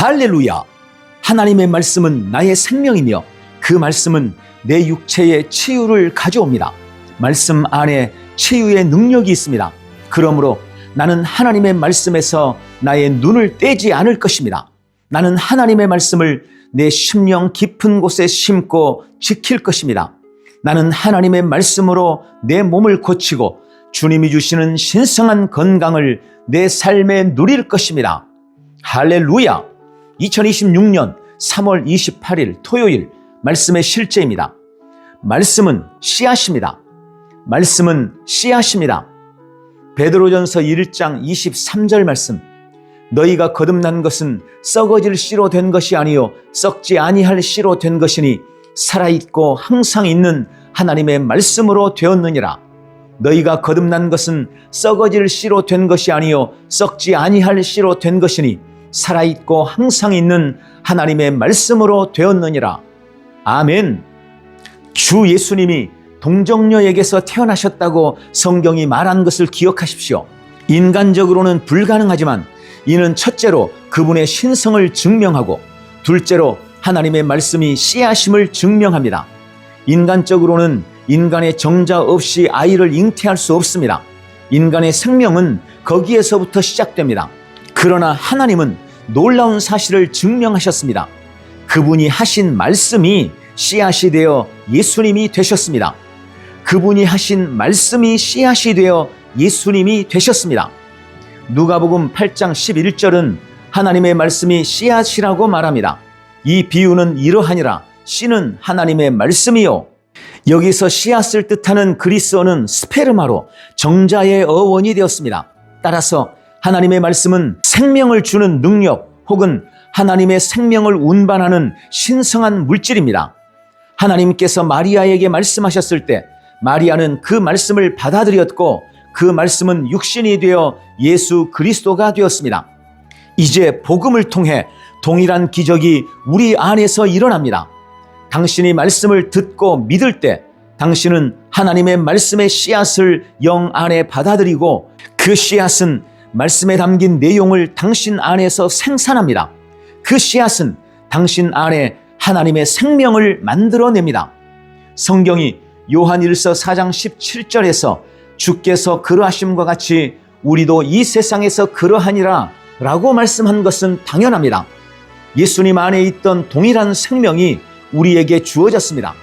할렐루야! 하나님의 말씀은 나의 생명이며 그 말씀은 내 육체의 치유를 가져옵니다. 말씀 안에 치유의 능력이 있습니다. 그러므로 나는 하나님의 말씀에서 나의 눈을 떼지 않을 것입니다. 나는 하나님의 말씀을 내 심령 깊은 곳에 심고 지킬 것입니다. 나는 하나님의 말씀으로 내 몸을 고치고 주님이 주시는 신성한 건강을 내 삶에 누릴 것입니다. 할렐루야! 2026년 3월 28일 토요일 말씀의 실제입니다. 말씀은 씨앗입니다. 말씀은 씨앗입니다. 베드로전서 1장 23절 말씀. 너희가 거듭난 것은 썩어질 씨로 된 것이 아니요 썩지 아니할 씨로 된 것이니 살아있고 항상 있는 하나님의 말씀으로 되었느니라. 너희가 거듭난 것은 썩어질 씨로 된 것이 아니요 썩지 아니할 씨로 된 것이니 살아있고 항상 있는 하나님의 말씀으로 되었느니라. 아멘. 주 예수님이 동정녀에게서 태어나셨다고 성경이 말한 것을 기억하십시오. 인간적으로는 불가능하지만 이는 첫째로 그분의 신성을 증명하고 둘째로 하나님의 말씀이 씨앗임을 증명합니다. 인간적으로는 인간의 정자 없이 아이를 잉태할 수 없습니다. 인간의 생명은 거기에서부터 시작됩니다. 그러나 하나님은 놀라운 사실을 증명하셨습니다. 그분이 하신 말씀이 씨앗이 되어 예수님이 되셨습니다. 그분이 하신 말씀이 씨앗이 되어 예수님이 되셨습니다. 누가복음 8장 11절은 하나님의 말씀이 씨앗이라고 말합니다. 이 비유는 이러하니라. 씨는 하나님의 말씀이요. 여기서 씨앗을 뜻하는 그리스어는 스페르마로 정자의 어원이 되었습니다. 따라서 하나님의 말씀은 생명을 주는 능력 혹은 하나님의 생명을 운반하는 신성한 물질입니다. 하나님께서 마리아에게 말씀하셨을 때 마리아는 그 말씀을 받아들였고 그 말씀은 육신이 되어 예수 그리스도가 되었습니다. 이제 복음을 통해 동일한 기적이 우리 안에서 일어납니다. 당신이 말씀을 듣고 믿을 때 당신은 하나님의 말씀의 씨앗을 영 안에 받아들이고 그 씨앗은 말씀에 담긴 내용을 당신 안에서 생산합니다. 그 씨앗은 당신 안에 하나님의 생명을 만들어냅니다. 성경이 요한일서 4장 17절에서 주께서 그러하심과 같이 우리도 이 세상에서 그러하니라 라고 말씀한 것은 당연합니다. 예수님 안에 있던 동일한 생명이 우리에게 주어졌습니다.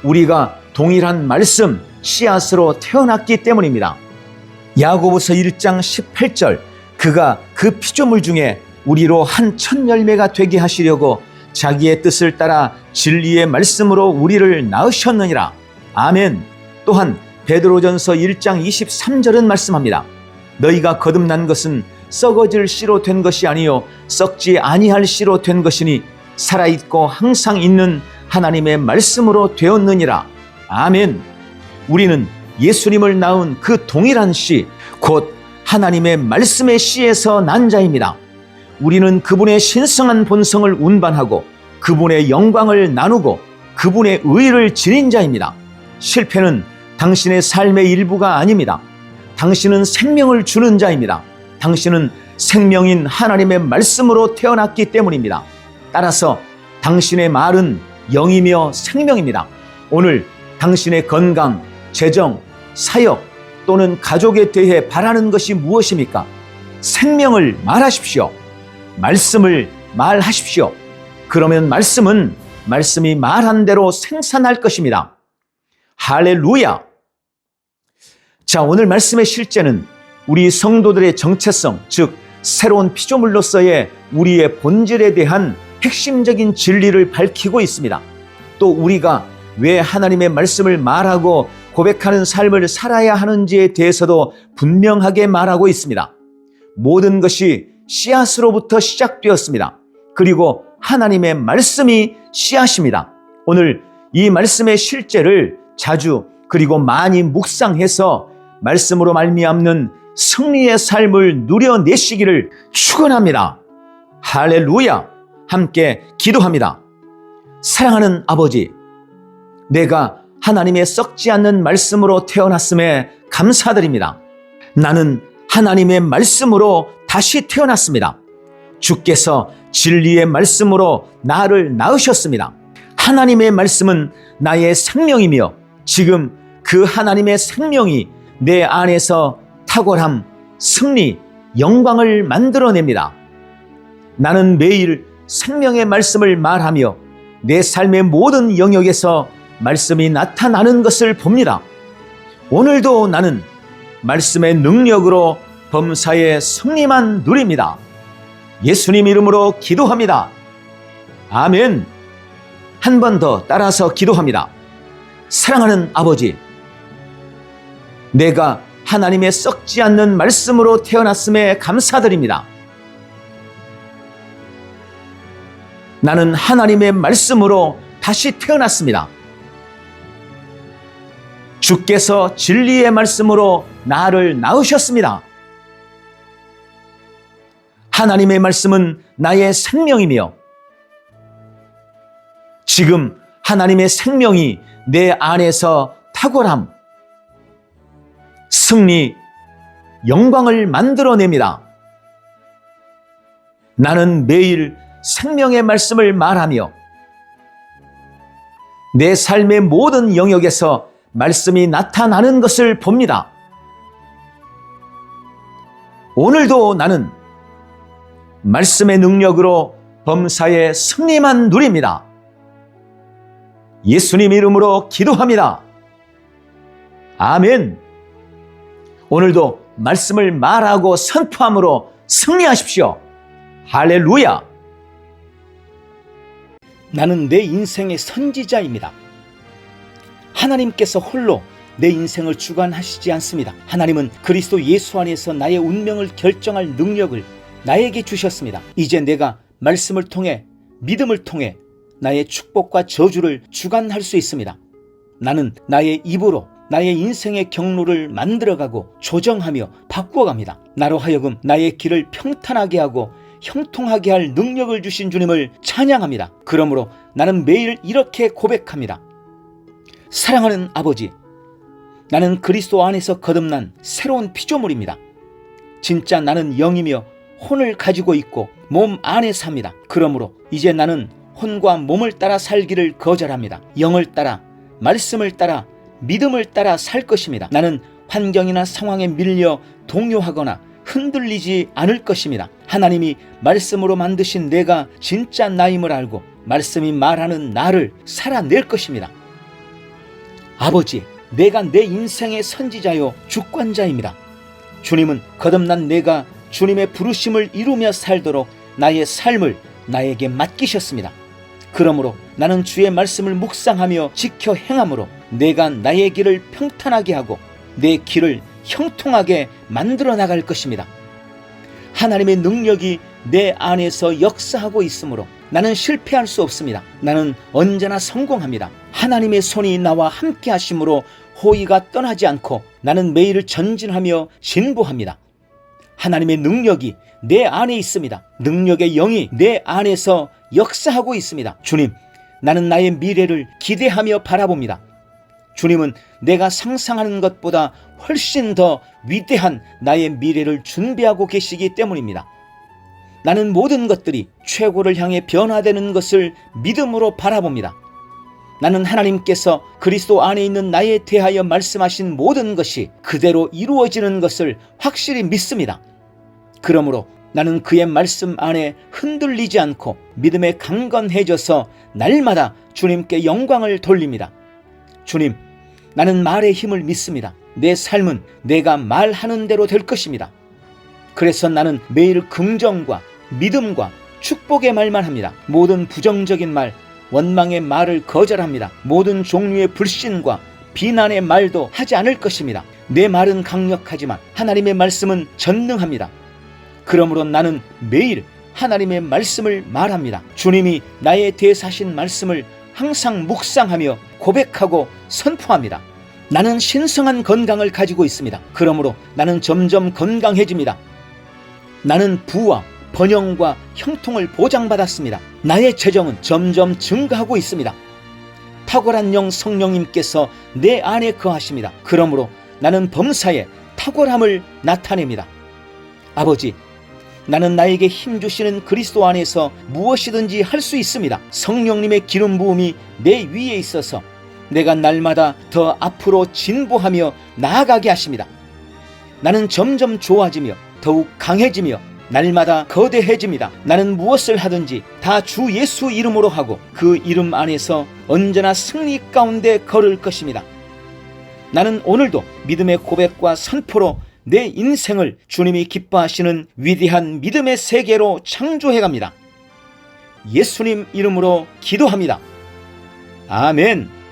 우리가 동일한 말씀, 씨앗으로 태어났기 때문입니다. 야고보서 1장 18절 그가 그 피조물 중에 우리로 한 첫 열매가 되게 하시려고 자기의 뜻을 따라 진리의 말씀으로 우리를 낳으셨느니라. 아멘. 또한 베드로전서 1장 23절은 말씀합니다. 너희가 거듭난 것은 썩어질 씨로 된 것이 아니요 썩지 아니할 씨로 된 것이니 살아있고 항상 있는 하나님의 말씀으로 되었느니라. 아멘. 우리는 예수님을 낳은 그 동일한 씨, 곧 하나님의 말씀의 씨에서 난 자입니다. 우리는 그분의 신성한 본성을 운반하고 그분의 영광을 나누고 그분의 의를 지닌 자입니다. 실패는 당신의 삶의 일부가 아닙니다. 당신은 생명을 주는 자입니다. 당신은 생명인 하나님의 말씀으로 태어났기 때문입니다. 따라서 당신의 말은 영이며 생명입니다. 오늘 당신의 건강, 재정, 사역 또는 가족에 대해 바라는 것이 무엇입니까? 생명을 말하십시오. 말씀을 말하십시오. 그러면 말씀이 말한 대로 생산할 것입니다. 할렐루야! 자, 오늘 말씀의 실제는 우리 성도들의 정체성, 즉 새로운 피조물로서의 우리의 본질에 대한 핵심적인 진리를 밝히고 있습니다. 또 우리가 왜 하나님의 말씀을 말하고 고백하는 삶을 살아야 하는지에 대해서도 분명하게 말하고 있습니다. 모든 것이 씨앗으로부터 시작되었습니다. 그리고 하나님의 말씀이 씨앗입니다. 오늘 이 말씀의 실제를 자주 그리고 많이 묵상해서 말씀으로 말미암는 승리의 삶을 누려내시기를 축원합니다. 할렐루야! 함께 기도합니다. 사랑하는 아버지, 내가 하나님의 썩지 않는 말씀으로 태어났음에 감사드립니다. 나는 하나님의 말씀으로 다시 태어났습니다. 주께서 진리의 말씀으로 나를 낳으셨습니다. 하나님의 말씀은 나의 생명이며 지금 그 하나님의 생명이 내 안에서 탁월함, 승리, 영광을 만들어냅니다. 나는 매일 생명의 말씀을 말하며 내 삶의 모든 영역에서 말씀이 나타나는 것을 봅니다. 오늘도 나는 말씀의 능력으로 범사의 승리만 누립니다. 예수님 이름으로 기도합니다. 아멘. 한 번 더 따라서 기도합니다. 사랑하는 아버지, 내가 하나님의 썩지 않는 말씀으로 태어났음에 감사드립니다. 나는 하나님의 말씀으로 다시 태어났습니다. 주께서 진리의 말씀으로 나를 낳으셨습니다. 하나님의 말씀은 나의 생명이며 지금 하나님의 생명이 내 안에서 탁월함, 승리, 영광을 만들어냅니다. 나는 매일 생명의 말씀을 말하며 내 삶의 모든 영역에서 말씀이 나타나는 것을 봅니다. 오늘도 나는 말씀의 능력으로 범사의 승리만 누립니다. 예수님 이름으로 기도합니다. 아멘. 오늘도 말씀을 말하고 선포함으로 승리하십시오. 할렐루야. 나는 내 인생의 선지자입니다. 하나님께서 홀로 내 인생을 주관하시지 않습니다. 하나님은 그리스도 예수 안에서 나의 운명을 결정할 능력을 나에게 주셨습니다. 이제 내가 말씀을 통해, 믿음을 통해 나의 축복과 저주를 주관할 수 있습니다. 나는 나의 입으로 나의 인생의 경로를 만들어가고 조정하며 바꾸어갑니다. 나로 하여금 나의 길을 평탄하게 하고 형통하게 할 능력을 주신 주님을 찬양합니다. 그러므로 나는 매일 이렇게 고백합니다. 사랑하는 아버지, 나는 그리스도 안에서 거듭난 새로운 피조물입니다. 진짜 나는 영이며 혼을 가지고 있고 몸 안에 삽니다. 그러므로 이제 나는 혼과 몸을 따라 살기를 거절합니다. 영을 따라, 말씀을 따라, 믿음을 따라 살 것입니다. 나는 환경이나 상황에 밀려 동요하거나 흔들리지 않을 것입니다. 하나님이 말씀으로 만드신 내가 진짜 나임을 알고 말씀이 말하는 나를 살아낼 것입니다. 아버지, 내가 내 인생의 선지자요 주권자입니다. 주님은 거듭난 내가 주님의 부르심을 이루며 살도록 나의 삶을 나에게 맡기셨습니다. 그러므로 나는 주의 말씀을 묵상하며 지켜 행함으로 내가 나의 길을 평탄하게 하고 내 길을 형통하게 만들어 나갈 것입니다. 하나님의 능력이 내 안에서 역사하고 있으므로 나는 실패할 수 없습니다. 나는 언제나 성공합니다. 하나님의 손이 나와 함께 하심으로 호의가 떠나지 않고 나는 매일 전진하며 진보합니다. 하나님의 능력이 내 안에 있습니다. 능력의 영이 내 안에서 역사하고 있습니다. 주님, 나는 나의 미래를 기대하며 바라봅니다. 주님은 내가 상상하는 것보다 훨씬 더 위대한 나의 미래를 준비하고 계시기 때문입니다. 나는 모든 것들이 최고를 향해 변화되는 것을 믿음으로 바라봅니다. 나는 하나님께서 그리스도 안에 있는 나에 대하여 말씀하신 모든 것이 그대로 이루어지는 것을 확실히 믿습니다. 그러므로 나는 그의 말씀 안에 흔들리지 않고 믿음에 강건해져서 날마다 주님께 영광을 돌립니다. 주님, 나는 말의 힘을 믿습니다. 내 삶은 내가 말하는 대로 될 것입니다. 그래서 나는 매일 긍정과 믿음과 축복의 말만 합니다. 모든 부정적인 말, 원망의 말을 거절합니다. 모든 종류의 불신과 비난의 말도 하지 않을 것입니다. 내 말은 강력하지만 하나님의 말씀은 전능합니다. 그러므로 나는 매일 하나님의 말씀을 말합니다. 주님이 나에 대해서 하신 말씀을 항상 묵상하며 고백하고 선포합니다. 나는 신성한 건강을 가지고 있습니다. 그러므로 나는 점점 건강해집니다. 나는 부와 번영과 형통을 보장받았습니다. 나의 재정은 점점 증가하고 있습니다. 탁월한 영 성령님께서 내 안에 거하십니다. 그러므로 나는 범사에 탁월함을 나타냅니다. 아버지, 나는 나에게 힘 주시는 그리스도 안에서 무엇이든지 할 수 있습니다. 성령님의 기름 부음이 내 위에 있어서 내가 날마다 더 앞으로 진보하며 나아가게 하십니다. 나는 점점 좋아지며 더욱 강해지며 날마다 거대해집니다. 나는 무엇을 하든지 다 주 예수 이름으로 하고 그 이름 안에서 언제나 승리 가운데 걸을 것입니다. 나는 오늘도 믿음의 고백과 선포로 내 인생을 주님이 기뻐하시는 위대한 믿음의 세계로 창조해갑니다. 예수님 이름으로 기도합니다. 아멘.